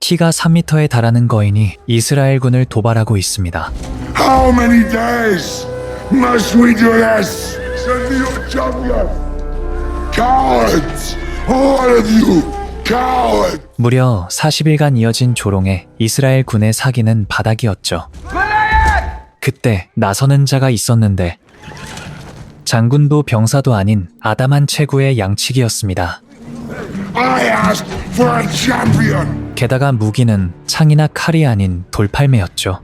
키가 3m에 달하는 거인이 이스라엘군을 도발하고 있습니다. How many days must we do this? Send me your champion. Cowards! All of you! Cowards! 무려 40일간 이어진 조롱에 이스라엘 군의 사기는 바닥이었죠. 그때 나서는 자가 있었는데 장군도 병사도 아닌 아담한 체구의 양치기였습니다. I asked for a champion! 게다가 무기는 창이나 칼이 아닌 돌팔매였죠.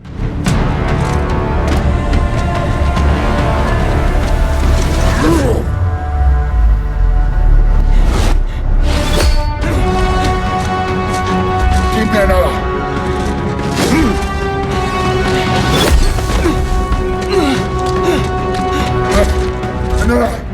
Keep that up! Another!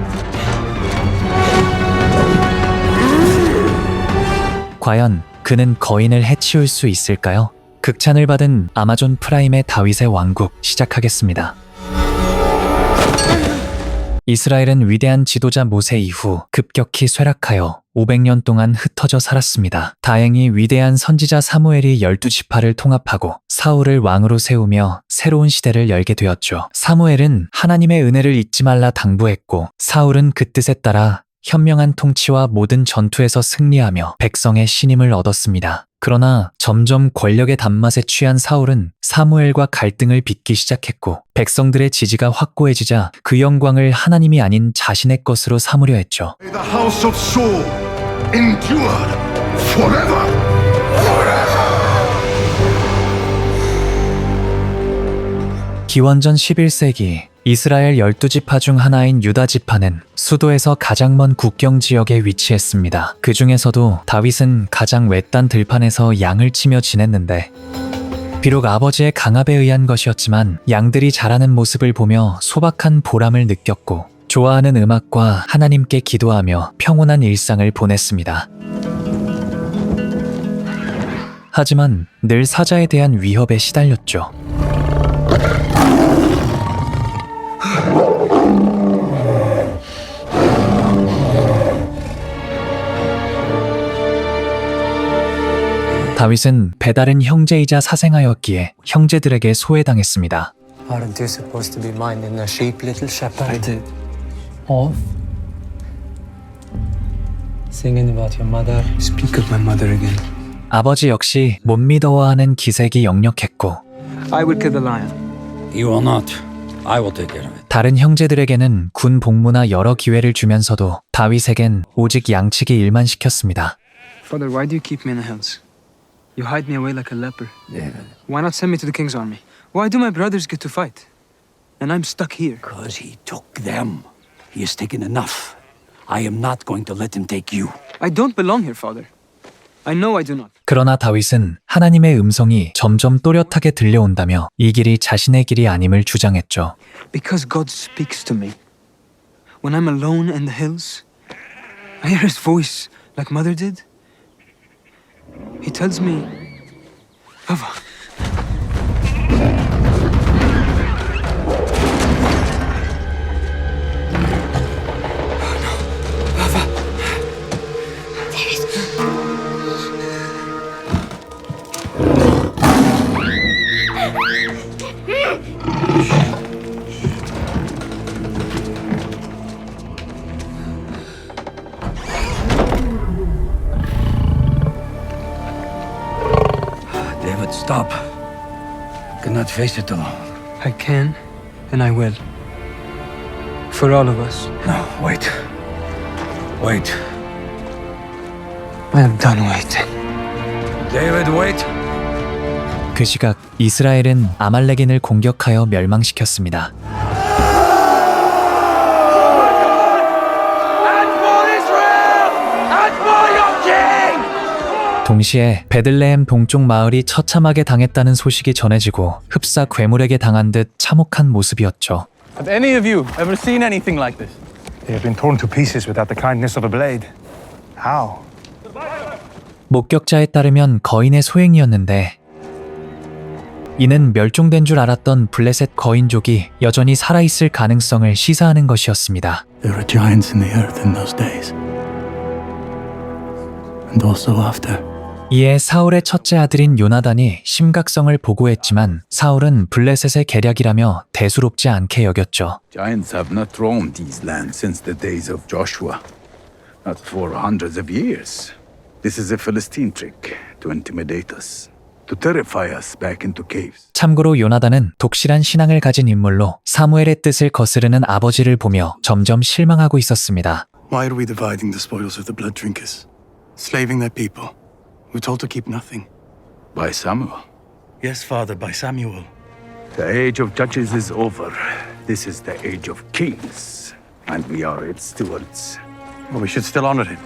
과연 그는 거인을 해치울 수 있을까요? 극찬을 받은 아마존 프라임의 다윗의 왕국 시작하겠습니다. 이스라엘은 위대한 지도자 모세 이후 급격히 쇠락하여 500년 동안 흩어져 살았습니다. 다행히 위대한 선지자 사무엘이 12지파를 통합하고 사울을 왕으로 세우며 새로운 시대를 열게 되었죠. 사무엘은 하나님의 은혜를 잊지 말라 당부했고 사울은 그 뜻에 따라 현명한 통치와 모든 전투에서 승리하며 백성의 신임을 얻었습니다. 그러나 점점 권력의 단맛에 취한 사울은 사무엘과 갈등을 빚기 시작했고 백성들의 지지가 확고해지자 그 영광을 하나님이 아닌 자신의 것으로 삼으려 했죠. May the house of Saul endure forever! 기원전 11세기 이스라엘 12지파 중 하나인 유다지파는 수도에서 가장 먼 국경 지역에 위치했습니다. 그 중에서도 다윗은 가장 외딴 들판에서 양을 치며 지냈는데 비록 아버지의 강압에 의한 것이었지만 양들이 자라는 모습을 보며 소박한 보람을 느꼈고 좋아하는 음악과 하나님께 기도하며 평온한 일상을 보냈습니다. 하지만 늘 사자에 대한 위협에 시달렸죠. 다윗은 배다른 형제이자 사생아였기에 형제들에게 소외당했습니다. Aren't you supposed to be minding the sheep, little shepherd? I did. Oh? Singing about your mother. Speak of my mother again. 아버지 역시 못 믿어하는 기색이 역력했고 I will kill the lion. You will not. I will take care of it. 다른 형제들에게는 군 복무나 여러 기회를 주면서도 다윗에겐 오직 양치기 일만 시켰습니다. Father, why do you keep me in the hills? You hide me away like a leper. David. Why not send me to the king's army? Why do my brothers get to fight? And I'm stuck here. Because he took them. He has taken enough. I am not going to let him take you. I don't belong here, Father. I know I do not. 그러나 다윗은 하나님의 음성이 점점 또렷하게 들려온다며 이 길이 자신의 길이 아님을 주장했죠. Because God speaks to me. When I'm alone in the hills, I hear his voice like mother did. He tells me, Papa. David, stop. You cannot face it alone. I can, and I will. For all of us. No, wait. Wait. I am done waiting. David, wait. 그 시각 이스라엘은 아말렉인을 공격하여 멸망시켰습니다. 동시에 베들레헴 동쪽 마을이 처참하게 당했다는 소식이 전해지고 흡사 괴물에게 당한 듯 참혹한 모습이었죠. Have any of you ever seen anything like this? They have been torn to pieces without the kindness of a blade. How? 목격자에 따르면 거인의 소행이었는데 이는 멸종된 줄 알았던 블레셋 거인족이 여전히 살아있을 가능성을 시사하는 것이었습니다. There are giants in the earth in those days. And also after. 이에 사울의 첫째 아들인 요나단이 심각성을 보고했지만 사울은 블레셋의 계략이라며 대수롭지 않게 여겼죠. Giants have not roamed these lands since the days of Joshua, not for hundreds of years. This is a Philistine trick to intimidate us, to terrify us back into caves. 참고로 요나단은 독실한 신앙을 가진 인물로 사무엘의 뜻을 거스르는 아버지를 보며 점점 실망하고 있었습니다. Why are we dividing the spoils of the blood drinkers? Slaving their people. We're told to keep nothing. By Samuel. Yes, Father, by Samuel. The age of judges is over. This is the age of kings, and we are its stewards. Well, we should still honor him.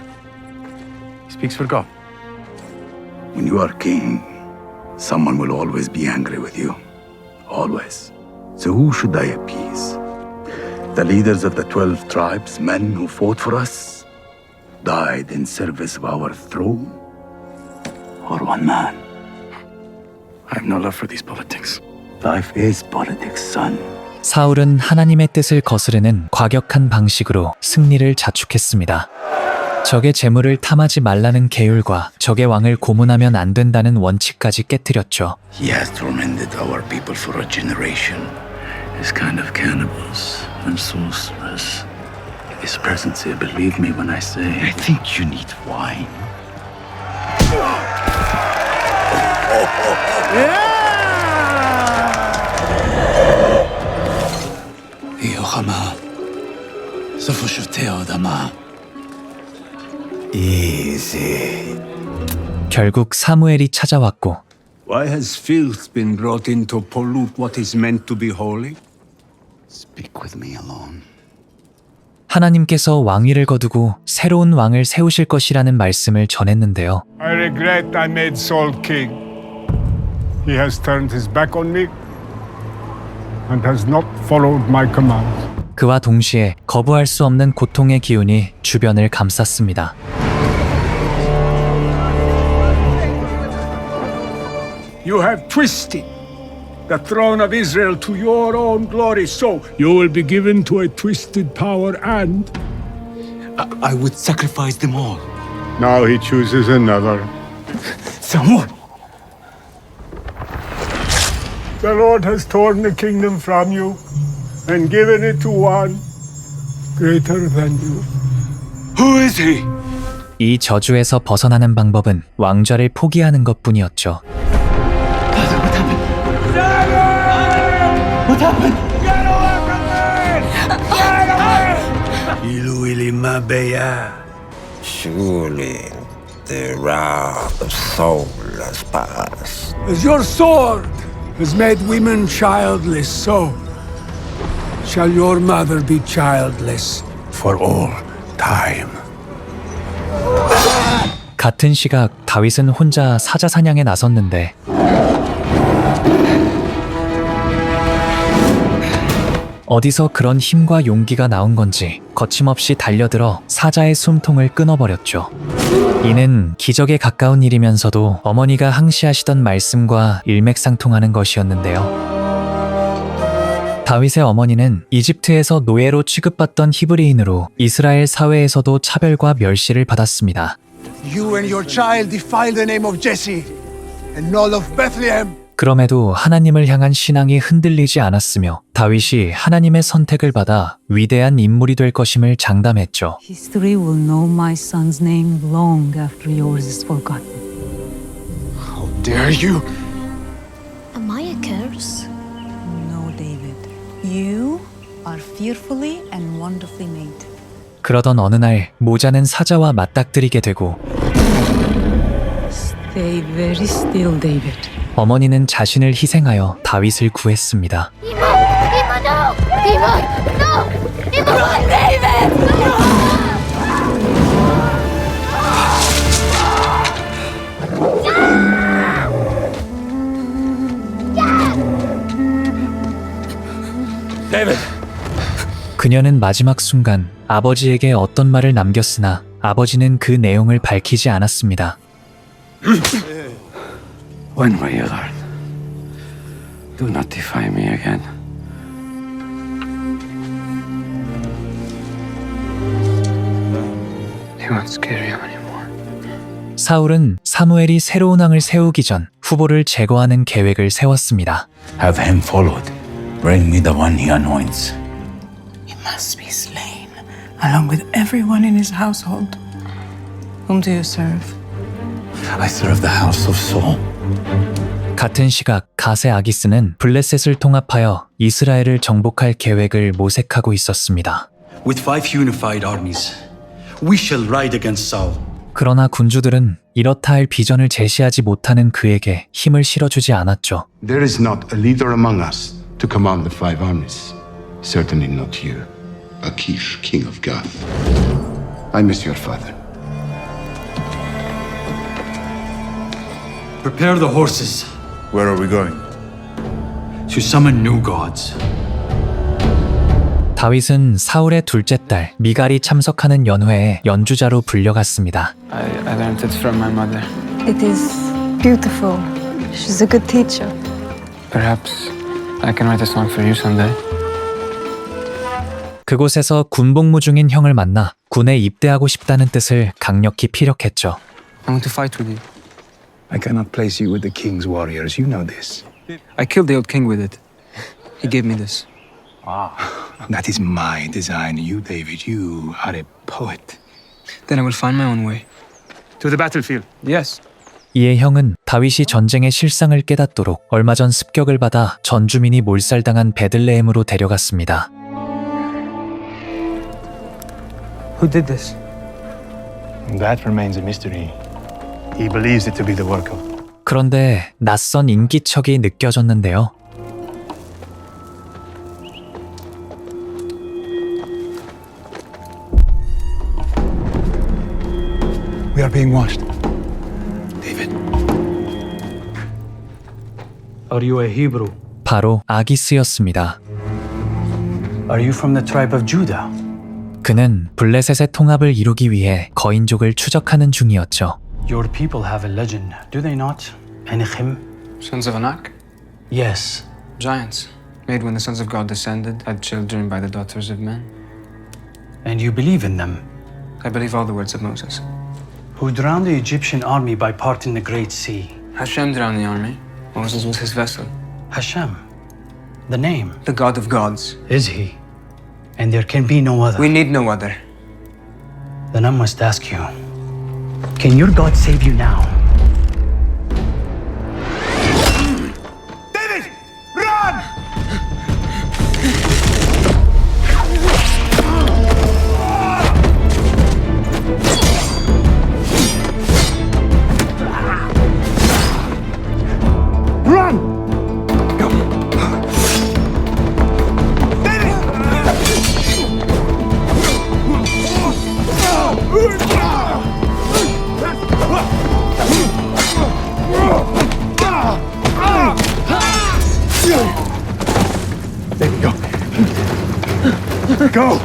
He speaks for God. When you are king, someone will always be angry with you. Always. So who should I appease? The leaders of the 12 tribes, men who fought for us, died in service of our throne? Or one man? I have no love for these politics. Life is politics, son. 사울은 하나님의 뜻을 거스르는 과격한 방식으로 승리를 자축했습니다. 적의 재물을 탐하지 말라는 계율과 적의 왕을 고문하면 안 된다는 원칙까지 깨뜨렸죠. He has tormented our people for a generation. His kind of cannibals and sorcerers. His presence here, believe me when I say, I think you need wine. Yohama, Sofushuteodama. Easy. 결국 사무엘이 찾아왔고 Why has filth been brought in to pollute what is meant to be holy? Speak with me alone. 하나님께서 왕위를 거두고 새로운 왕을 세우실 것이라는 말씀을 전했는데요. I regret I made Saul king. He has turned his back on me and has not followed my commands. 그와 동시에 거부할 수 없는 고통의 기운이 주변을 감쌌습니다. You have twisted the throne of Israel to your own glory, so you will be given to a twisted power and... I would sacrifice them all. Now he chooses another. Samuel! The Lord has torn the kingdom from you and given it to one greater than you. Who is he? 이 저주에서 벗어나는 방법은 왕좌를 포기하는 것뿐이었죠. What happened? Surely the wrath of Saul has passed. As your sword has made women childless, so shall your mother be childless for all time. 같은 시각 다윗은 혼자 사자 사냥에 나섰는데 어디서 그런 힘과 용기가 나온 건지 거침없이 달려들어 사자의 숨통을 끊어버렸죠. 이는 기적에 가까운 일이면서도 어머니가 항시하시던 말씀과 일맥상통하는 것이었는데요. 다윗의 어머니는 이집트에서 노예로 취급받던 히브리인으로 이스라엘 사회에서도 차별과 멸시를 받았습니다. You and your child defile the name of Jesse and not of Bethlehem. 그럼에도 하나님을 향한 신앙이 흔들리지 않았으며 다윗이 하나님의 선택을 받아 위대한 인물이 될 것임을 장담했죠. History will know my son's name long after yours is forgotten. How dare you? Am I a curse? No, David. You are fearfully and wonderfully made. 그러던 어느 날 모자는 사자와 맞닥뜨리게 되고 Stay very still, David. 어머니는 자신을 희생하여 다윗을 구했습니다. Iman, no! Iman, no! Iman, David! David! 그녀는 마지막 순간 아버지에게 어떤 말을 남겼으나 아버지는 그 내용을 밝히지 않았습니다. When will you learn? Do not defy me again. He won't scare you anymore. 사울은 사무엘이 새로운 왕을 세우기 전 후보를 제거하는 계획을 세웠습니다. Have him followed. Bring me the one he anoints. He must be slain, along with everyone in his household. Whom do you serve? I serve the house of Saul. 같은 시각 가세 아기스는 블레셋을 통합하여 이스라엘을 정복할 계획을 모색하고 있었습니다. With 5 unified armies, we shall ride against Saul. 그러나 군주들은 이렇다 할 비전을 제시하지 못하는 그에게 힘을 실어주지 않았죠. There is not a leader among us to command the 5 armies. Certainly not you, Akish, king of Gath. I miss your father. Prepare the horses. Where are we going? To summon new gods. 다윗은 사울의 둘째 딸 미갈이 참석하는 연회에 연주자로 불려갔습니다. I learned it from my mother. It is beautiful. She's a good teacher. Perhaps I can write a song for you someday. 그곳에서 군복무 중인 형을 만나 군에 입대하고 싶다는 뜻을 강력히 피력했죠. I want to fight with you. I cannot place you with the king's warriors. You know this. I killed the old king with it. He gave me this. That is my design. You, David, you are a poet. Then I will find my own way. To the battlefield. Yes. 이에 형은 다윗이 전쟁의 실상을 깨닫도록 얼마 전 습격을 받아 전 주민이 몰살당한 베들레헴으로 데려갔습니다. Who did this? That remains a mystery. He believes it to be the work of. 그런데 낯선 인기척이 느껴졌는데요. We are being watched. David. Are you a Hebrew? 바로 아기스였습니다. Are you from the tribe of Judah? 그는 블레셋의 통합을 이루기 위해 거인족을 추적하는 중이었죠. Your people have a legend, do they not? Anakim? Sons of Anak? Yes. Giants. Made when the sons of God descended, had children by the daughters of men. And you believe in them? I believe all the words of Moses. Who drowned the Egyptian army by parting the Great Sea? Hashem drowned the army. Moses was his vessel. Hashem. The name. The God of gods. Is he? And there can be no other. We need no other. Then I must ask you, can your God save you now? David! Run! Run! There we go. Go!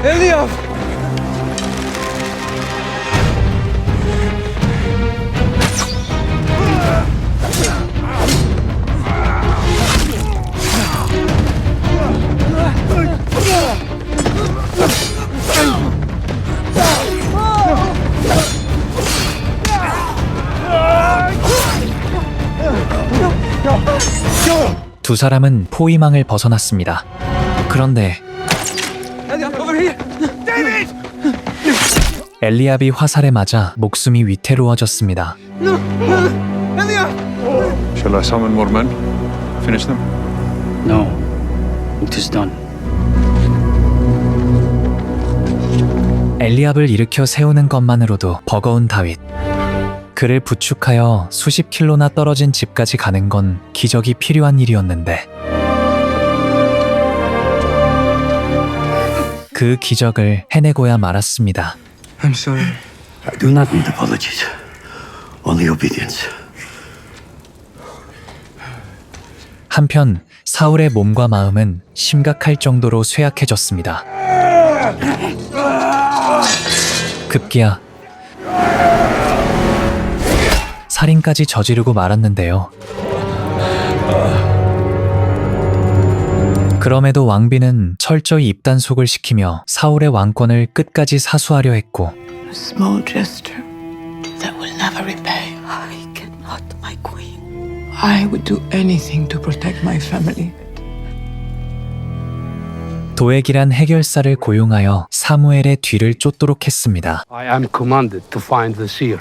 Eliav! 두 사람은 포위망을 벗어났습니다. 그런데 엘리압이 화살에 맞아 목숨이 위태로워졌습니다. Shall I summon more men? Finish them? No, it is done. 엘리압을 일으켜 세우는 것만으로도 버거운 다윗. 그를 부축하여 수십 킬로나 떨어진 집까지 가는 건 기적이 필요한 일이었는데 그 기적을 해내고야 말았습니다. I'm sorry. I do not need apologies. Only obedience. 한편 사울의 몸과 마음은 심각할 정도로 쇠약해졌습니다. 급기야 살인까지 저지르고 말았는데요. 그럼에도 왕비는 철저히 입단속을 시키며 사울의 왕권을 끝까지 사수하려 했고 A small gesture that will never repay. I cannot, my queen. I would do anything to protect my family. 도액이란 해결사를 고용하여 사무엘의 뒤를 쫓도록 했습니다. I am commanded to find the seer.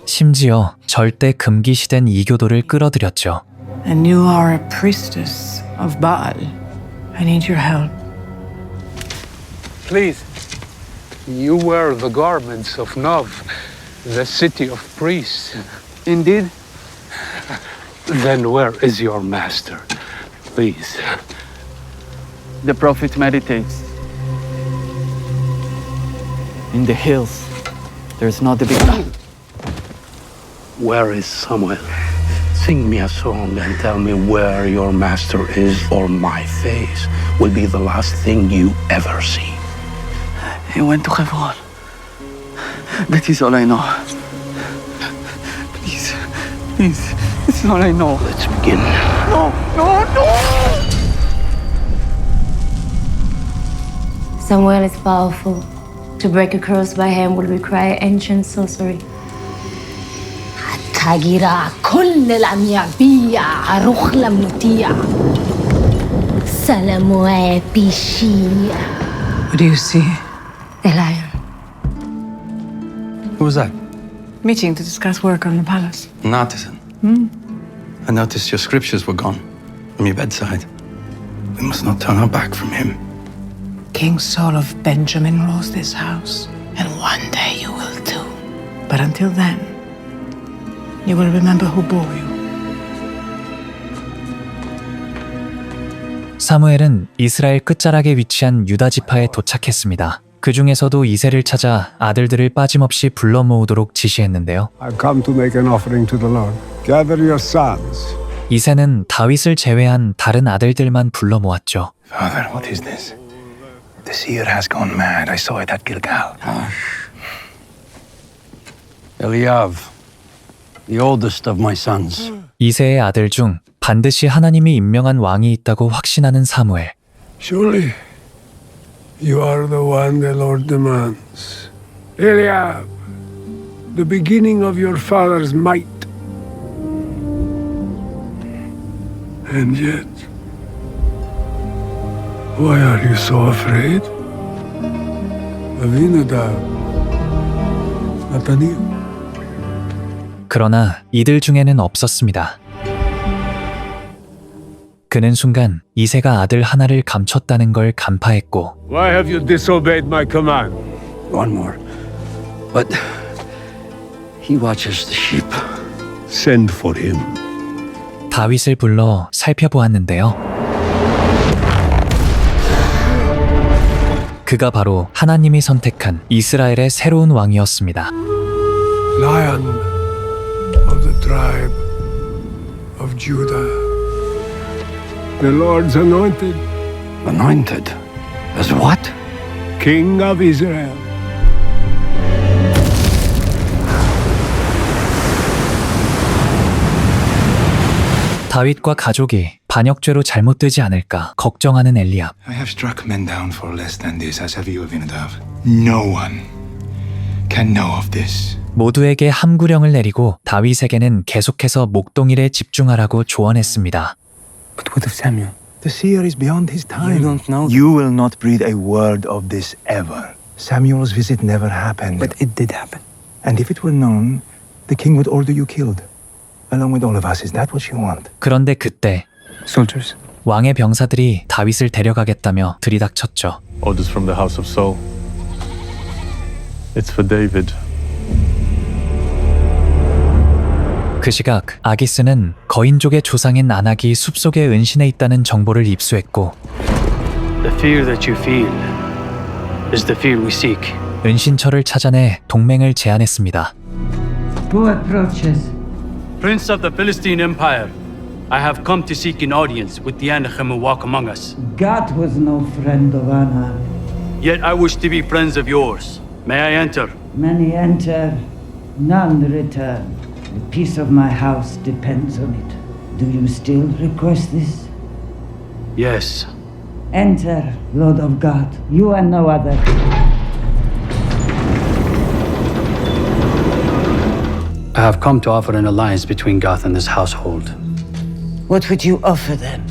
심지어 절대 금기시된 이교도를 끌어들였죠. And you are a priestess of Baal. I need your help. Please, you wear the garments of Nov, the city of priests. Indeed? Then where is your master? Please. The prophet meditates. In the hills. There's not a big... Where is Samuel? Sing me a song and tell me where your master is, or my face will be the last thing you ever see. He went to Hebron. That is all I know. Please, please, this is all I know. Let's begin. No, no, no! Samuel is powerful. To break a curse by him would require ancient sorcery. Tagira كل الأميابية أروح لمنوتية سلاموي بيشية. What do you see? The lion. Who was that? Meeting to discuss work on the palace. An artisan. I noticed your scriptures were gone from your bedside. We must not turn our back from him. King Saul of Benjamin rules this house, and one day you will too. But until then, you will remember who bore you. 사무엘은 이스라엘 끝자락에 위치한 유다 지파에 도착했습니다. 그 중에서도 이새를 찾아 아들들을 빠짐없이 불러 모으도록 지시했는데요. I've come to make an offering to the Lord. Gather your sons. 이새는 다윗을 제외한 다른 아들들만 불러 모았죠. Father, what is this? The seer has gone mad. I saw it at Gilgal. Eliav, the oldest of my sons. 이새의 아들 중 반드시 하나님이 임명한 왕이 있다고 확신하는 사무엘. Surely, you are the one the Lord demands. Eliab, the beginning of your father's might. And yet, why are you so afraid? Abinadab, Nathaniel. 그러나 이들 중에는 없었습니다. 그는 순간 이새가 아들 하나를 감췄다는 걸 간파했고 Why have you disobeyed my command? One more. But he watches the sheep. Send for him. 다윗을 불러 살펴보았는데요. 그가 바로 하나님이 선택한 이스라엘의 새로운 왕이었습니다. Lion of the tribe of Judah. The Lord's anointed. Anointed? As what? King of Israel. 다윗과 가족이 반역죄로 잘못되지 않을까 걱정하는 엘리압. I have struck men down for less than this, as have you, Abinadab. No one can know of this. 모두에게 함구령을 내리고 다윗에게는 계속해서 목동일에 집중하라고 조언했습니다. But what of Samuel? The seer is beyond his time. You don't know. You will not breathe a word of this ever. Samuel's visit never happened. But it did happen. And if it were known, the king would order you killed. along with all of us. Is that what you want? 그런데 그때 Soldiers. 왕의 병사들이 다윗을 데려가겠다며 들이닥쳤죠. Orders from the House of Saul. It's for David. 그 시각 아기스는 거인족의 조상인 아낙이 숲속에 은신해 있다는 정보를 입수했고 The fear that you feel is the fear we seek. 은신처를 찾아내 동맹을 제안했습니다. Who approaches? Prince of the Philistine Empire, I have come to seek an audience with the Anakim who walk among us. God was no friend of Anak. Yet I wish to be friends of yours. May I enter? Many enter, none return. The peace of my house depends on it. Do you still request this? Yes. Enter, Lord of God, you and no other. I have come to offer an alliance between Goth and this household. What would you offer them?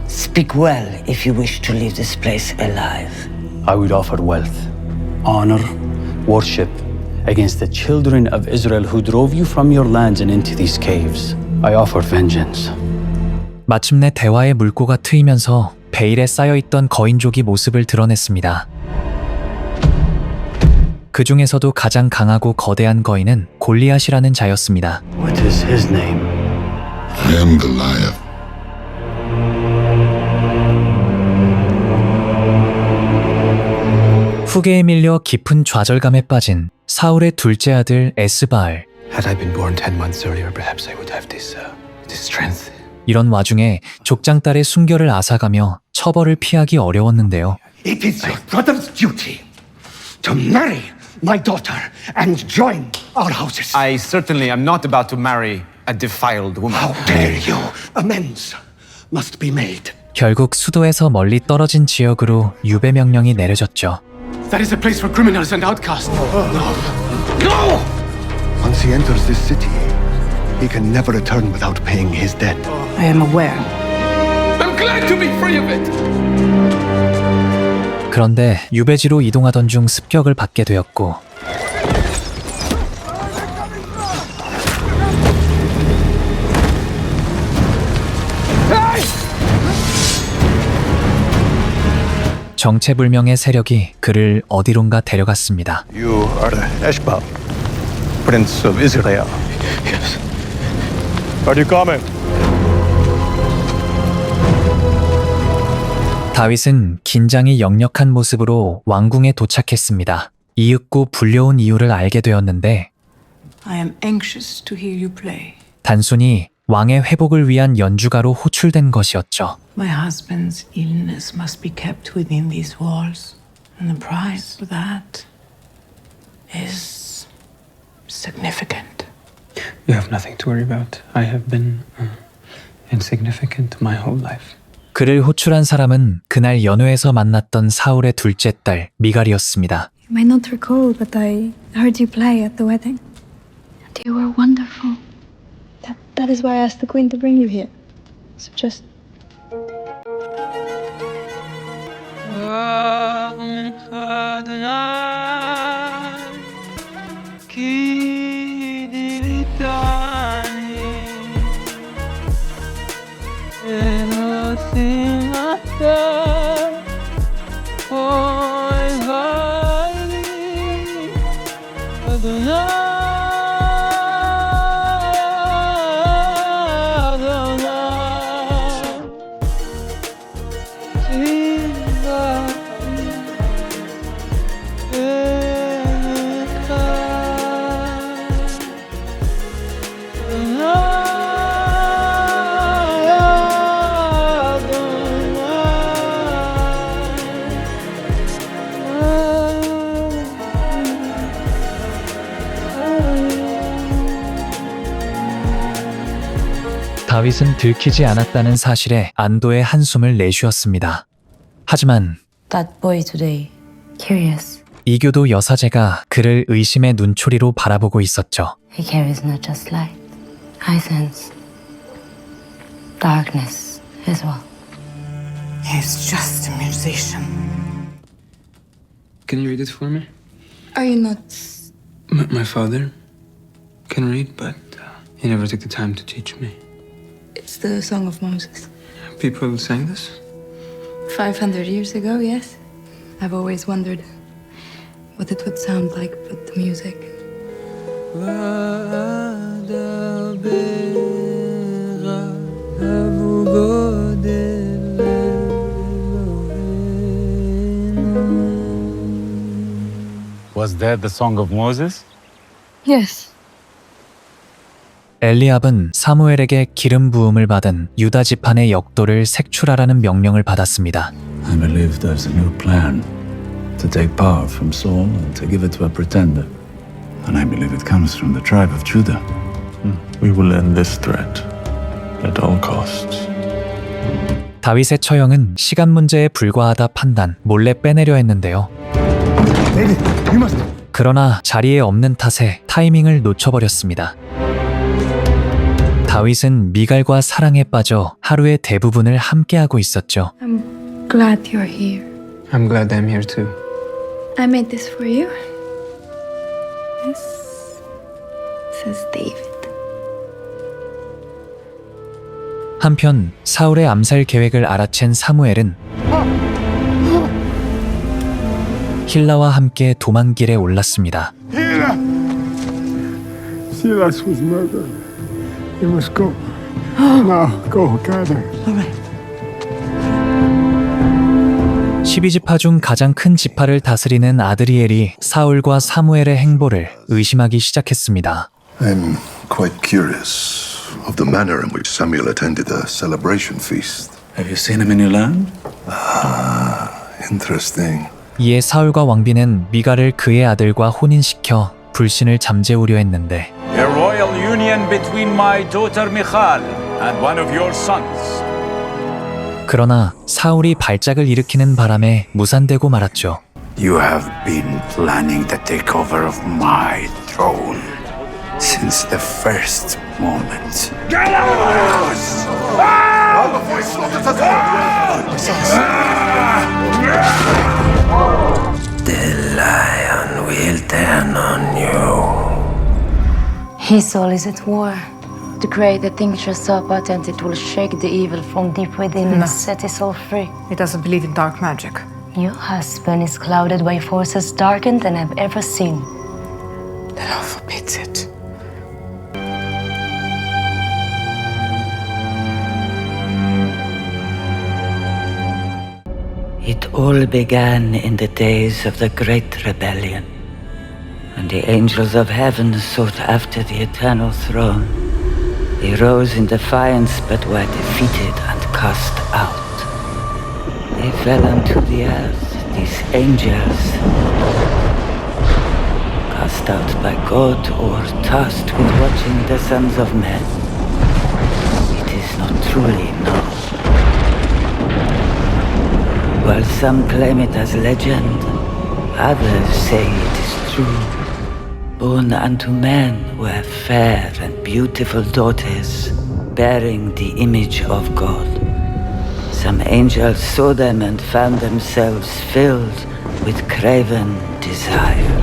Speak well if you wish to leave this place alive. I would offer wealth, honor, worship against the children of Israel who drove you from your lands and into these caves. I offer vengeance. 마침내 대화의 물꼬가 트이면서 베일에 쌓여있던 거인족이 모습을 드러냈습니다. 그 중에서도 가장 강하고 거대한 거인은 골리앗이라는 자였습니다. What is his name? I am Goliath. 후계에 밀려 깊은 좌절감에 빠진 사울의 둘째 아들 에스바알. Had I been born 10 months earlier, perhaps I would have this strength. 이런 와중에 족장딸의 순결을 앗아가며 처벌을 피하기 어려웠는데요. It is your brother's duty to marry my daughter and join our houses. I certainly am not about to marry a defiled woman. How dare you? Amends must be made. 결국 수도에서 멀리 떨어진 지역으로 유배 명령이 내려졌죠. That is a place for criminals and outcasts. No! Once he enters this city, he can never return without paying his debt. I am aware. I'm glad to be free of it. 그런데 유배지로 이동하던 중 습격을 받게 되었고 정체불명의 세력이 그를 어디론가 데려갔습니다. You are Eshbal, Prince of Israel. Yes. Are you coming? 다윗은 긴장이 역력한 모습으로 왕궁에 도착했습니다. 이윽고 불려온 이유를 알게 되었는데 I am anxious to hear you play. 단순히 왕의 회복을 위한 연주가로 호출된 것이었죠. My husband's illness must be kept within these walls, and the price for that is significant. You have nothing to worry about. I have been insignificant my whole life. 그를 호출한 사람은 그날 연회에서 만났던 사울의 둘째 딸 미갈이었습니다. You might not recall, but I heard you play at the wedding. And you were wonderful. That is why I asked the queen to bring you here. So just... 다윗은 들키지 않았다는 사실에 안도의 한숨을 내쉬었습니다. 하지만 That boy today, curious. 이교도 여사제가 그를 의심의 눈초리로 바라보고 있었죠. He carries not just light. I sense darkness as well. He's just a musician. Can you read it for me? Are you not... My father can read, but He never took the time to teach me. It's the Song of Moses. People sang this? 500 years ago, yes. I've always wondered what it would sound like, but the music. Was that the Song of Moses? Yes. 엘리압은 사무엘에게 기름 부음을 받은 유다 지판의 역도를 색출하라는 명령을 받았습니다. I believe there's a new plan to take power from Saul and to give it to a pretender. And I believe it comes from the tribe of Judah. We will end this threat at all costs. 다윗의 처형은 시간 문제에 불과하다 판단, 몰래 빼내려 했는데요. 그러나 자리에 없는 탓에 타이밍을 놓쳐버렸습니다. 다윗은 미갈과 사랑에 빠져 하루의 대부분을 함께하고 있었죠. I'm glad you're here. I'm glad I'm here too. I made this for you. This says David. 한편 사울의 암살 계획을 알아챈 사무엘은 힐라와 함께 도망길에 올랐습니다. Silas was murdered. You must go. Now, go, gather. 12지파 중 가장 큰 지파를 다스리는 아드리엘이 사울과 사무엘의 행보를 의심하기 시작했습니다. I'm quite curious of the manner in which Samuel attended a celebration feast. Have you seen him in your land? Interesting. 이에 사울과 왕비는 미갈을 그의 아들과 혼인시켜 불신을 잠재우려 했는데 A royal union between my daughter Michal and one of your sons. 그러나 사울이 발작을 일으키는 바람에 무산되고 말았죠. You have been planning the takeover of my throne since the first moment. Gallows! Now before he slaughters us all! The lion will turn on you. His soul is at war. To create a thing just so potent it will shake the evil from deep within and set his soul free. He doesn't believe in dark magic. Your husband is clouded by forces darker than I've ever seen. The law forbids it. It all began in the days of the Great Rebellion, when the angels of heaven sought after the eternal throne. They rose in defiance but were defeated and cast out. They fell unto the earth, these angels, cast out by God or tasked with watching the sons of men. It is not truly known. While some claim it as legend, others say it is true. Born unto men were fair and beautiful daughters, bearing the image of God. Some angels saw them and found themselves filled with craven desire.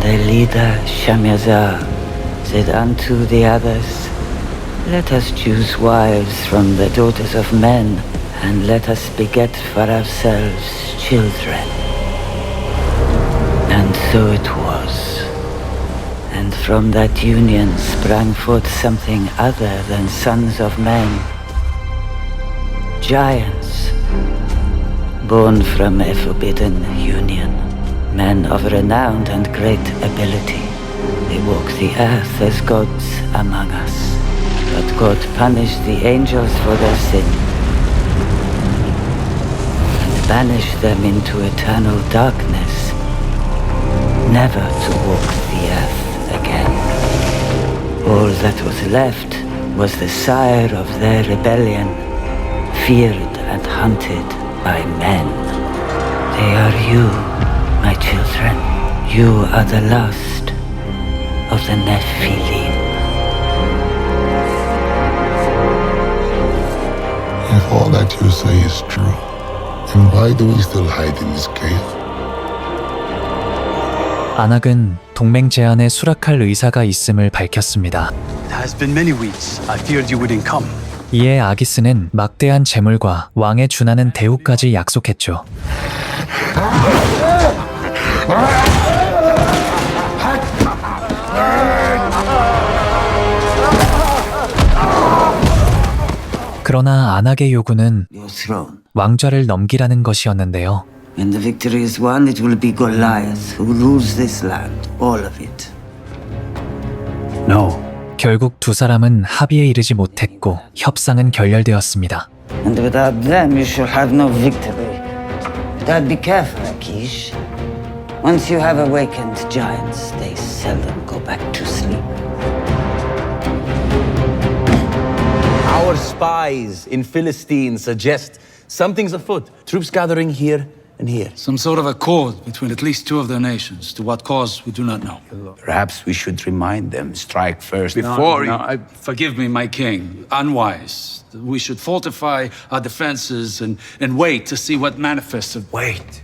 The leader, Shamyazar, said unto the others, Let us choose wives from the daughters of men, and let us beget for ourselves children. And so it was. And from that union sprang forth something other than sons of men. Giants, born from a forbidden union. Men of renowned and great ability. They walk the earth as gods among us. But God punished the angels for their sin and banished them into eternal darkness, never to walk the earth again. All that was left was the sire of their rebellion, feared and hunted by men. They are you, my children, You are the last of the Nephilim. If all that you say is true, then why do we still hide in this cave? 안악은 동맹 제안에 수락할 의사가 있음을 밝혔습니다. It has been many weeks. I feared you wouldn't come. 이에 아기스는 막대한 재물과 왕에 준하는 대우까지 약속했죠. 그러나 안악의 요구는 왕좌를 넘기라는 것이었는데요. When the victory is won, it will be Goliath who rules this land, all of it. No. 결국 두 사람은 합의에 이르지 못했고 협상은 결렬되었습니다. And without them, you shall have no victory. But I'd be careful, Akish. Once you have awakened giants, they seldom go back to sleep. Our spies in Philistine suggest something's afoot. Troops gathering here and here. Some sort of accord between at least two of their nations. To what cause, we do not know. Perhaps we should remind them, strike first Forgive me, my king. Unwise. We should fortify our defenses and wait to see what manifests. Wait.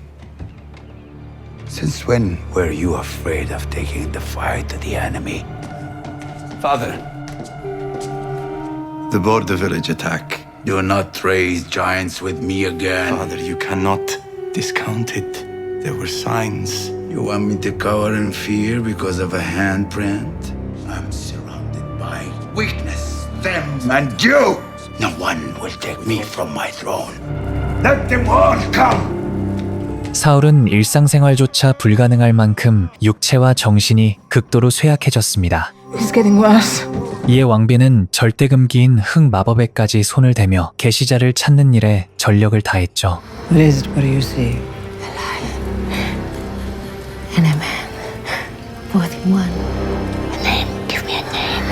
Since when were you afraid of taking the fight to the enemy? Father, the border village attack. Do not raise giants with me again. Father, you cannot discount it. There were signs. You want me to cower in fear because of a handprint? I'm surrounded by weakness, them and you. No one will take me from my throne. Let them all come. 사울은 일상생활조차 불가능할 만큼 육체와 정신이 극도로 쇠약해졌습니다. It's getting worse. 이에 왕비는 절대금기인 흑마법에까지 손을 대며 계시자를 찾는 일에 전력을 다했죠. What is it? What do you see? And a man, both in one. A name, give me a name.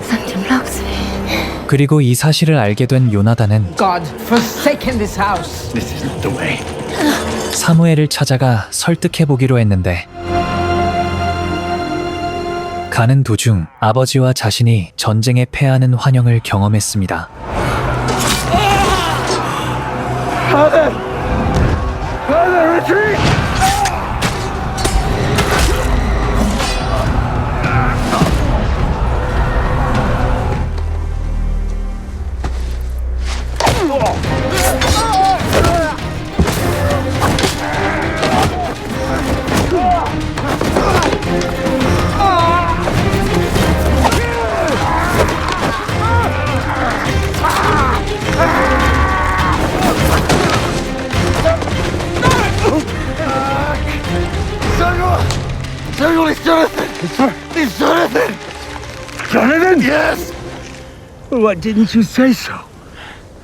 Something blocks me. 그리고 이 사실을 알게 된 요나단은 God, forsaken this house. This is not the way. 사무엘을 찾아가 설득해보기로 했는데 가는 도중 아버지와 자신이 전쟁에 패하는 환영을 경험했습니다. Father, retreat! Samuel, it's Jonathan! It's Jonathan! Jonathan? Yes! Why didn't you say so?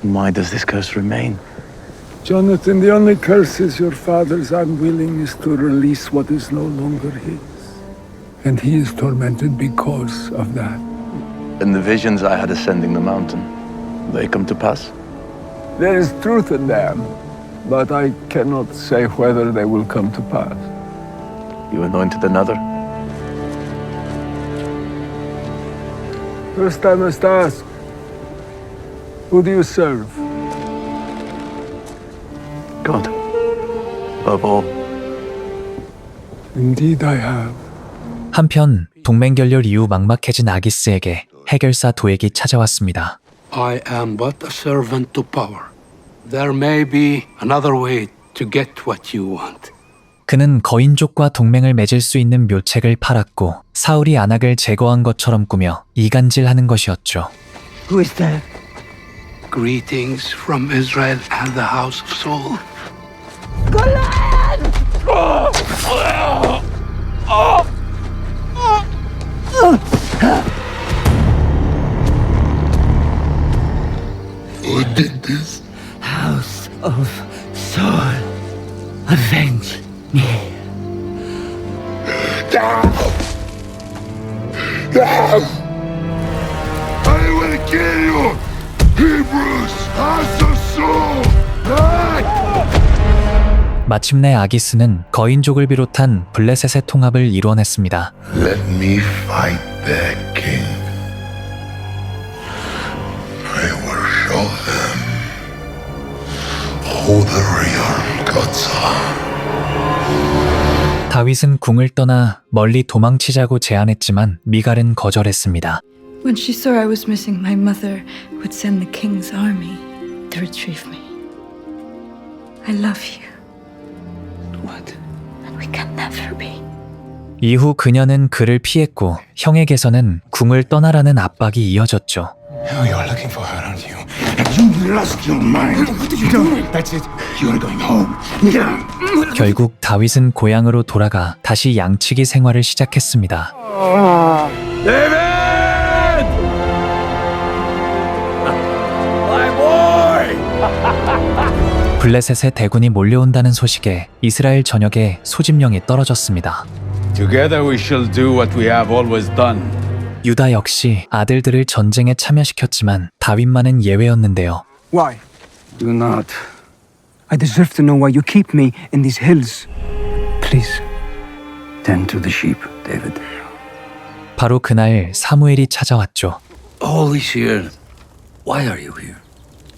Why does this curse remain? Jonathan, the only curse is your father's unwillingness to release what is no longer his. And he is tormented because of that. And the visions I had ascending the mountain, they come to pass? There is truth in them, but I cannot say whether they will come to pass. You anointed another? First I must ask, who do you serve? God. Above all. Indeed I have. 한편 동맹 결렬 이후 막막해진 아기스에게 해결사 도액이 찾아왔습니다. I am but a servant to power. There may be another way to get what you want. 그는 거인족과 동맹을 맺을 수 있는 묘책을 팔았고 사울이 안악을 제거한 것처럼 꾸며 이간질하는 것이었죠. Who is there? Greetings from Israel and the house of Saul. Who did this? House of Saul, avenge me. Down! Down! I will kill you! Hebrews, House of Saul! 마침내 아기스는 거인족을 비롯한 블레셋의 통합을 이뤄냈습니다. Let me fight their king. I will show them who the real gods are. 다윗은 궁을 떠나 멀리 도망치자고 제안했지만 미갈은 거절했습니다. When she saw I was missing, my mother would send the king's army to retrieve me. I love you. What? And we can never be. 이후 그녀는 그를 피했고 형에게서는 궁을 떠나라는 압박이 이어졌죠. Oh, you're looking for her, aren't you? You lost your mind. What are you doing? That's it. You're going home. Now. 결국 다윗은 고향으로 돌아가 다시 양치기 생활을 시작했습니다. David! My boy! 블레셋의 대군이 몰려온다는 소식에 이스라엘 전역에 소집령이 떨어졌습니다. Together we shall do what we have always done. 유다 역시 아들들을 전쟁에 참여시켰지만 다윗만은 예외였는데요. Why? Do not. I deserve to know why you keep me in these hills. Please. Tend to the sheep, David. 바로 그날 사무엘이 찾아왔죠. All this year, why are you here?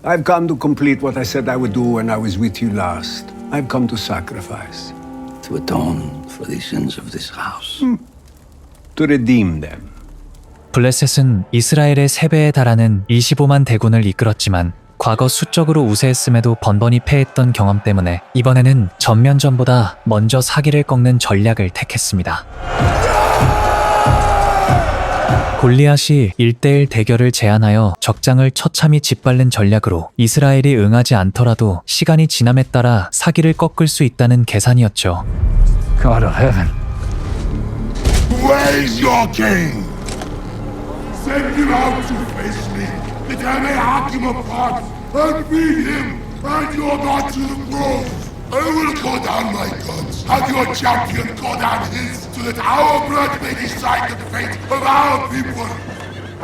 I've come to complete what I said I would do when I was with you last. I've come to sacrifice. To atone for the sins of this house. To redeem them. 블레셋은 이스라엘의 3배에 달하는 25만 대군을 이끌었지만 과거 수적으로 우세했음에도 번번이 패했던 경험 때문에 이번에는 전면전보다 먼저 사기를 꺾는 전략을 택했습니다. 골리앗이 1대1 대결을 제안하여 적장을 처참히 짓밟는 전략으로 이스라엘이 응하지 않더라도 시간이 지남에 따라 사기를 꺾을 수 있다는 계산이었죠. God of heaven. Where's your king? Send him out to face me, that I may hack him apart and beat him and your God to the cross. I will go down my guns, have your champion go down his, so that our blood may decide the fate of our people.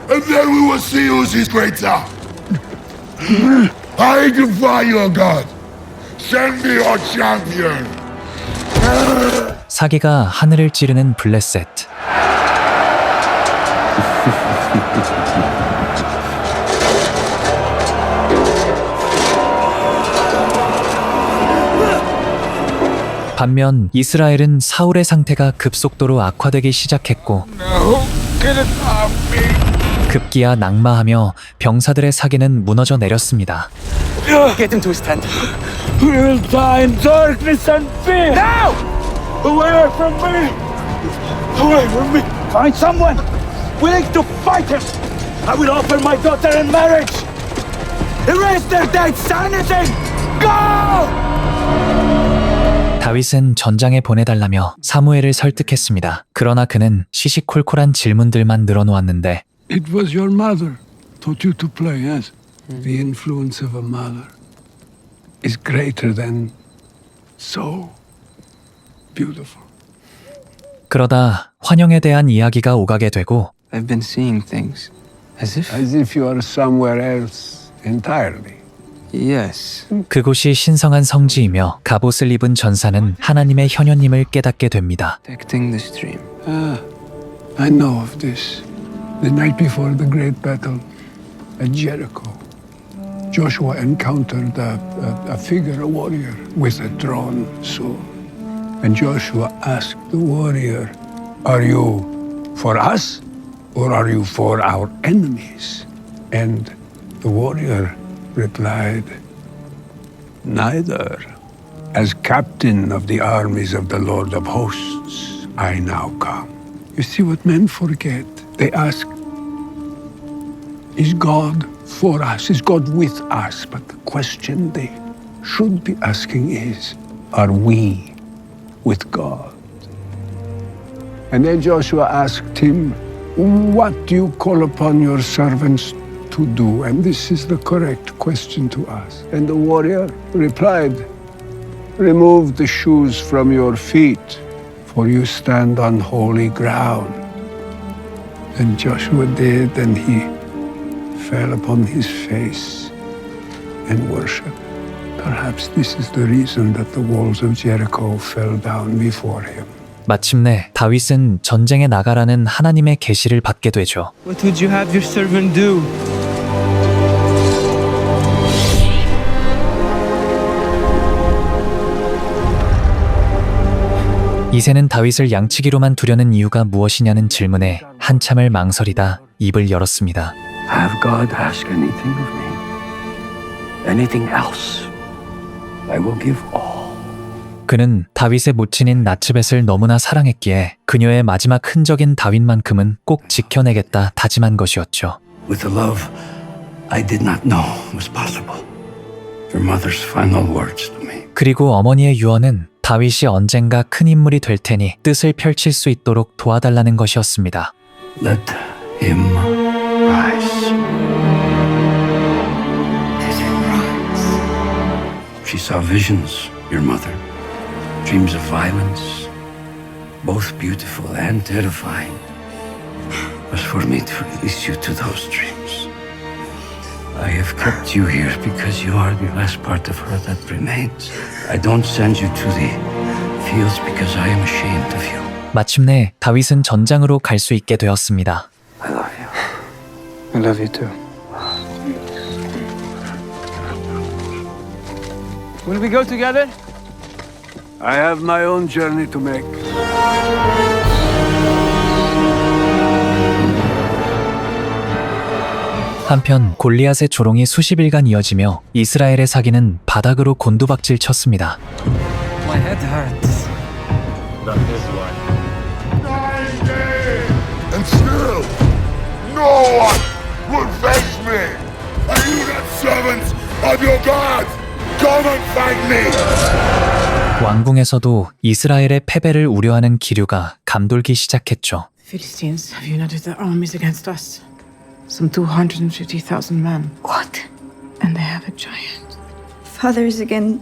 And then we will see who's his greater. I defy your God. Send me your champion. 사기가 하늘을 찌르는 블레셋. 반면 이스라엘은 사울의 상태가 급속도로 악화되기 시작했고 급기야 낙마하며 병사들의 사기는 무너져 내렸습니다. Get him to his tent. We will die in darkness and fear. Now! Away from me! Away from me! Find someone willing to fight him. I will offer my daughter in marriage. Erase their dates, anything. Go! 다윗은 전장에 보내달라며 사무엘을 설득했습니다. 그러나 그는 시시콜콜한 질문들만 늘어놓았는데 It was your mother taught you to play, yes? The influence of a mother is greater than so beautiful. 그러다 환영에 대한 이야기가 오가게 되고 I've been seeing things as if you are somewhere else entirely. Yes. 그곳이 신성한 성지이며 갑옷을 입은 전사는 하나님의 현현님을 깨닫게 됩니다. Protecting the stream. I know of this. The night before the great battle at Jericho, Joshua encountered a figure, a warrior, with a drawn sword. And Joshua asked the warrior, "Are you for us, or are you for our enemies?" And the warrior replied, "Neither. As captain of the armies of the Lord of hosts, I now come." You see what men forget? They ask, is God for us? Is God with us? But the question they should be asking is, are we with God? And then Joshua asked him, what do you call upon your servants to do? And this is the correct question to ask. And the warrior replied, remove the shoes from your feet, for you stand on holy ground. And Joshua did, and he fell upon his face and worshipped. Perhaps this is the reason that the walls of Jericho fell down before him. 마침내 다윗은 전쟁에 나가라는 하나님의 계시를 받게 되죠. What would you have your servant do? 이새는 다윗을 양치기로만 두려는 이유가 무엇이냐는 질문에 한참을 망설이다 입을 열었습니다. Have God ask anything of me? Anything else? I will give all. 그는 다윗의 모친인 나츠벳을 너무나 사랑했기에 그녀의 마지막 흔적인 다윗만큼은 꼭 지켜내겠다 다짐한 것이었죠. With a love I did not know was possible. Your mother's final words to me. 그리고 어머니의 유언은 다윗이 언젠가 큰 인물이 될 테니 뜻을 펼칠 수 있도록 도와달라는 것이었습니다. Let him rise. She saw visions, your mother. Dreams of violence, both beautiful and terrifying. It was for me to release you to those dreams. I have kept you here because you are the last part of her that remains. I don't send you to the fields because I am ashamed of you. 마침내 다윗은 전장으로 갈 수 있게 되었습니다. I love you. I love you too. Will we go together? I have my own journey to make. 한편 골리앗의 조롱이 수십일간 이어지며 이스라엘의 사기는 바닥으로 곤두박질 쳤습니다. My head hurts. That is why. 9 days! And still, no one will face me! Are you not servants of your God? Come and fight me! 왕궁에서도 이스라엘의 패배를 우려하는 기류가 감돌기 시작했죠. Philistines have united their armies against us. Some 250,000 men. What? And they have a giant. Father is again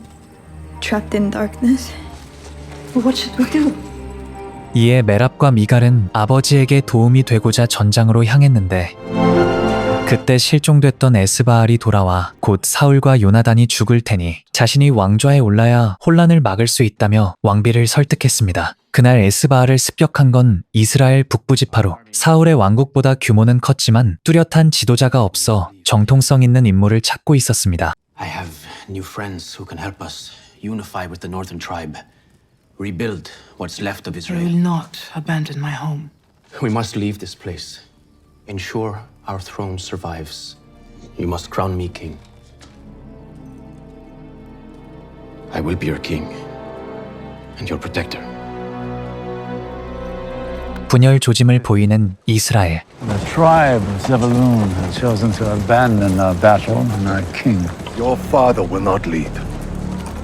trapped in darkness. What should we do? 이에 메랍과 미갈은 아버지에게 도움이 되고자 전장으로 향했는데 그때 실종됐던 에스바알이 돌아와 곧 사울과 요나단이 죽을 테니 자신이 왕좌에 올라야 혼란을 막을 수 있다며 왕비를 설득했습니다. 그날 에스바알을 습격한 건 이스라엘 북부 지파로 사울의 왕국보다 규모는 컸지만 뚜렷한 지도자가 없어 정통성 있는 인물을 찾고 있었습니다. I have new friends who can help us unify with the northern tribe, rebuild what's left of I Israel. will not abandon my home. We must leave this place. Ensure our throne survives. You must crown me king. I will be your king and your protector. 분열 조짐을 보이는 이스라엘. The tribe of Zebulun has chosen to abandon our battle and our king. Your father will not lead.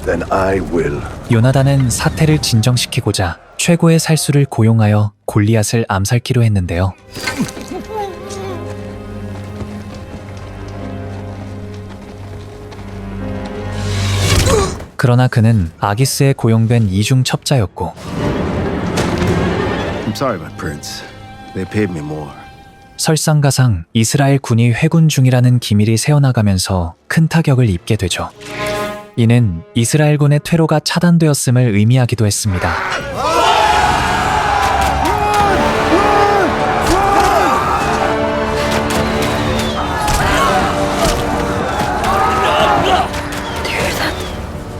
Then I will. 요나단은 사태를 진정시키고자 최고의 살수를 고용하여 골리앗을 암살키로 했는데요. 그러나 그는 아기스에 고용된 이중 첩자였고 I'm sorry, my prince. They paid me more. 설상가상 이스라엘 군이 회군 중이라는 기밀이 새어나가면서 큰 타격을 입게 되죠. 이는 이스라엘군의 퇴로가 차단되었음을 의미하기도 했습니다.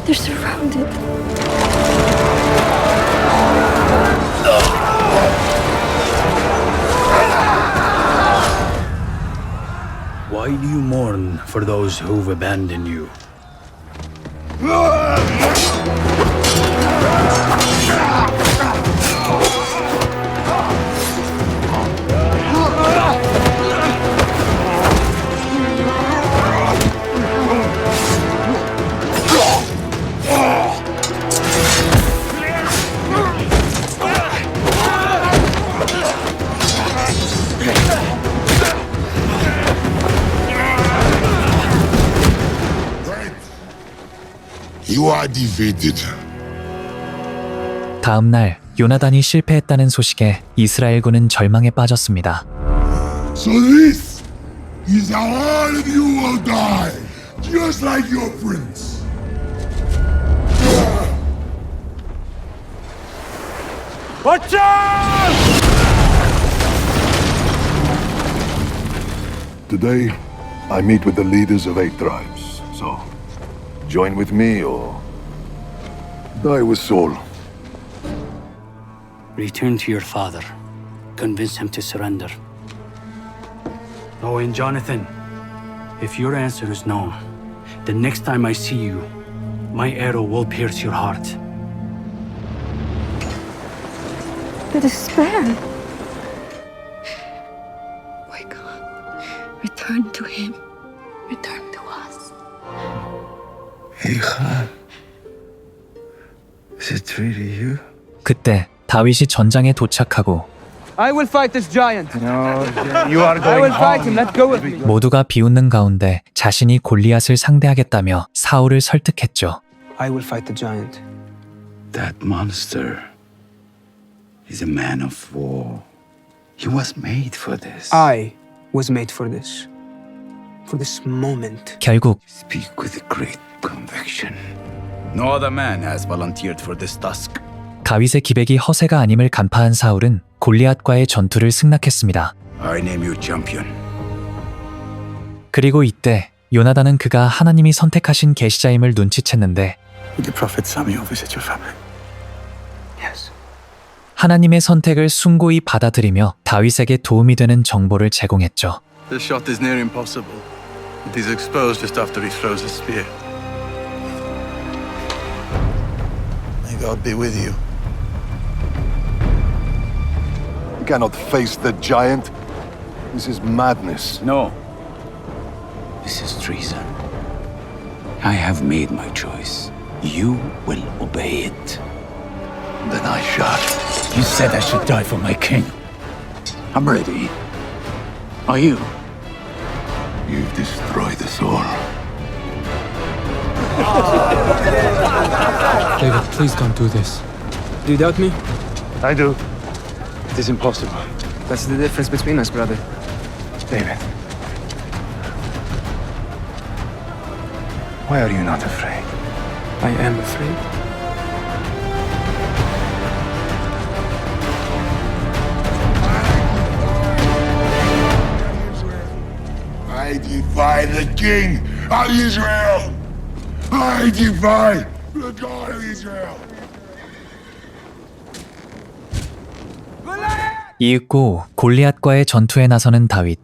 They're surrounded. Why do you mourn for those who've abandoned you? You are defeated. 다음 날 요나단이 실패했다는 소식에 이스라엘군은 절망에 빠졌습니다. So this is how all of you will die, just like your prince. Watch out! Today, I meet with the leaders of 8 tribes. So, join with me or die with Saul. Return to your father. Convince him to surrender. Oh, and Jonathan, if your answer is no, the next time I see you, my arrow will pierce your heart. The despair. Wake up. Return to him. Return to us. Hey, Khan. Is it really you? 그때 다윗이 전장에 도착하고 I will fight this giant. No, you are I going will fight him. home. Let's go with me. 모두가 비웃는 가운데 자신이 골리앗을 상대하겠다며 사울을 설득했죠. I will fight the giant. That monster is a man of war. He was made for this. I was made for this. For this moment. 결국 Speak with great conviction. No other man has volunteered for this task. 다윗의 기백이 허세가 아님을 간파한 사울은 골리앗과의 전투를 승낙했습니다. I name you champion. 그리고 이때 요나단은 그가 하나님이 선택하신 계시자임을 눈치챘는데 Did the prophet Samuel visit your family? Yes. 하나님의 선택을 숭고히 받아들이며 다윗에게 도움이 되는 정보를 제공했죠. The shot is near impossible. It is exposed just after he throws his spear. May God be with you. You cannot face the giant. This is madness. No. This is treason. I have made my choice. You will obey it. Then I shall. You said I should die for my king. I'm ready. Are you? You've destroyed us all. David, please don't do this. Do you doubt me? I do. It is impossible. That's the difference between us, brother. David. Why are you not afraid? I am afraid. I defy the king of Israel. I defy the God of Israel. 이윽고 골리앗과의 전투에 나서는 다윗.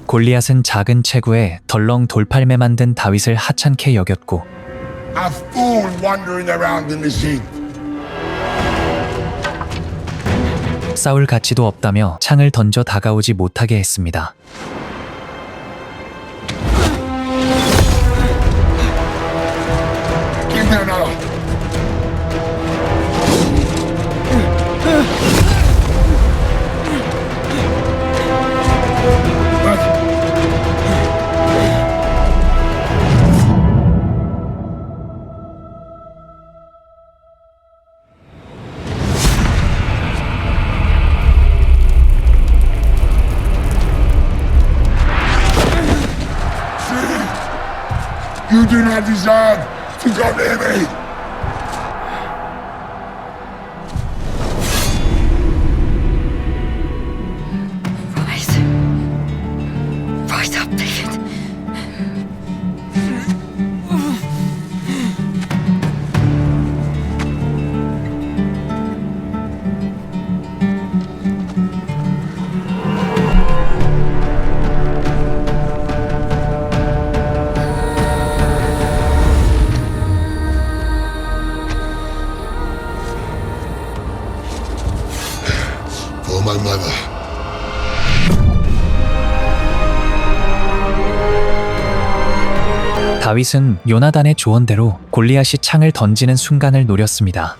골리앗은 작은 체구에 덜렁 돌팔매 만든 다윗을 하찮게 여겼고 A fool wandering around in the sea. 싸울 가치도 없다며 창을 던져 다가오지 못하게 했습니다. Give me another. You do not deserve to come near me. Rise. Rise up, David. For my mother. 다윗은 요나단의 조언대로 골리앗이 창을 던지는 순간을 노렸습니다.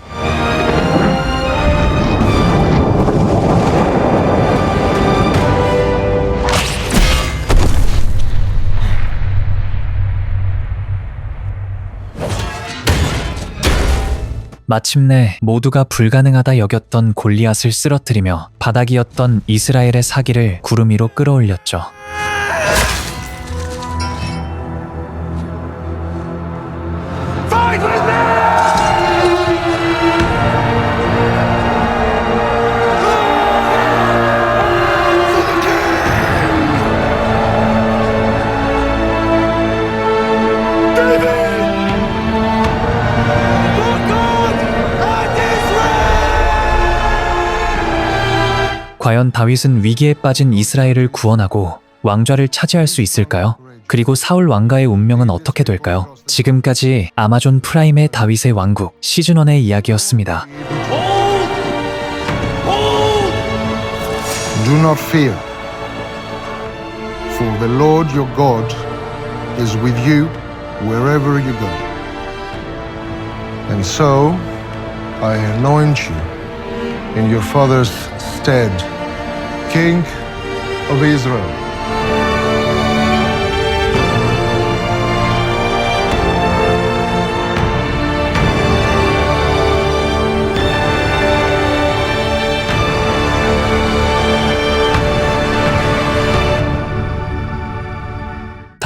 마침내 모두가 불가능하다 여겼던 골리앗을 쓰러뜨리며 바닥이었던 이스라엘의 사기를 구름 위로 끌어올렸죠. Fight with me! 과연 다윗은 위기에 빠진 이스라엘을 구원하고 왕좌를 차지할 수 있을까요? 그리고 사울 왕가의 운명은 어떻게 될까요? 지금까지 아마존 프라임의 다윗의 왕국 시즌1의 이야기였습니다. Do not fear, for the Lord your God is with you wherever you go. And so I anoint you in your father's stead, King of Israel.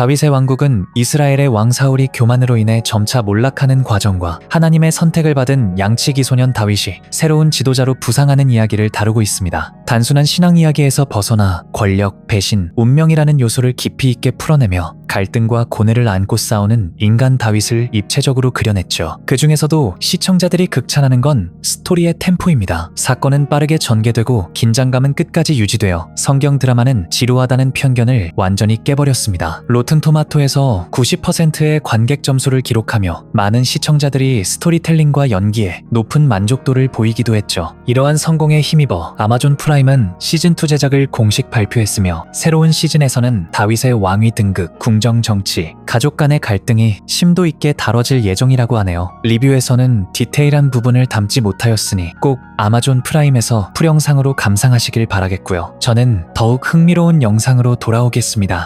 다윗의 왕국은 이스라엘의 왕 사울이 교만으로 인해 점차 몰락하는 과정과 하나님의 선택을 받은 양치기 소년 다윗이 새로운 지도자로 부상하는 이야기를 다루고 있습니다. 단순한 신앙 이야기에서 벗어나 권력, 배신, 운명이라는 요소를 깊이 있게 풀어내며 갈등과 고뇌를 안고 싸우는 인간 다윗을 입체적으로 그려냈죠. 그 중에서도 시청자들이 극찬하는 건 스토리의 템포입니다. 사건은 빠르게 전개되고 긴장감은 끝까지 유지되어 성경 드라마는 지루하다는 편견을 완전히 깨버렸습니다. 로튼 토마토에서 90%의 관객 점수를 기록하며 많은 시청자들이 스토리텔링과 연기에 높은 만족도를 보이기도 했죠. 이러한 성공에 힘입어 아마존 프라임은 시즌2 제작을 공식 발표했으며 새로운 시즌에서는 다윗의 왕위 등극, 궁정 정치, 가족 간의 갈등이 심도 있게 다뤄질 예정이라고 하네요. 리뷰에서는 디테일한 부분을 담지 못하였으니 꼭 아마존 프라임에서 풀영상으로 감상하시길 바라겠고요. 저는 더욱 흥미로운 영상으로 돌아오겠습니다.